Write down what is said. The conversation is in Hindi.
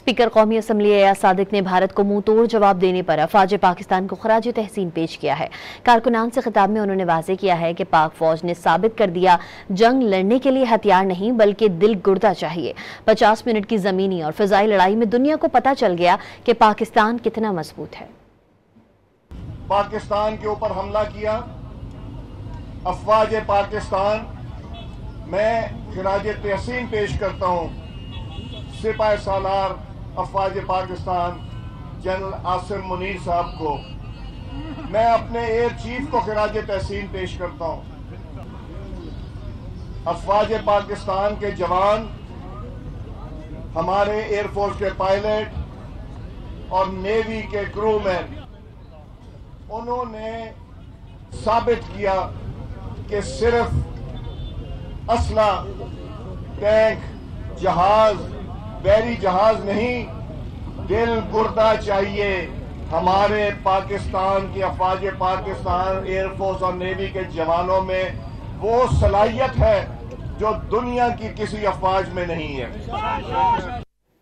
स्पीकर कौमी असम्बली एयाज सादिक ने भारत को मुंह तोड़ जवाब देने पर अफवाज पाकिस्तान को खराज तहसीन पेश किया है। कारकुनान से खिताब में उन्होंने वाज़ेह किया है कि पाक फौज ने साबित कर दिया जंग लड़ने के लिए हथियार नहीं बल्कि दिल गुर्दा चाहिए। 50 मिनट की जमीनी और फिजाई लड़ाई में दुनिया को पता चल गया कि पाकिस्तान कितना मजबूत है। पाकिस्तान के ऊपर हमला किया, अफवाज पाकिस्तान, मैं खराज तहसीन पेश करता हूँ सिपाही सालार अफवाज पाकिस्तान जनरल आसिम मुनीर साहब को। मैं अपने एयर चीफ को खराज तहसीन पेश करता हूँ। अफवाज पाकिस्तान के जवान, हमारे एयरफोर्स के पायलट और नेवी के क्रू मैन, उन्होंने साबित किया कि सिर्फ असला, टैंक, जहाज, बहरी जहाज नहीं, दिल गुर्दा चाहिए। हमारे पाकिस्तान की अफवाज पाकिस्तान, एयरफोर्स और नेवी के जवानों में वो सलाहियत है जो दुनिया की किसी अफवाज में नहीं है।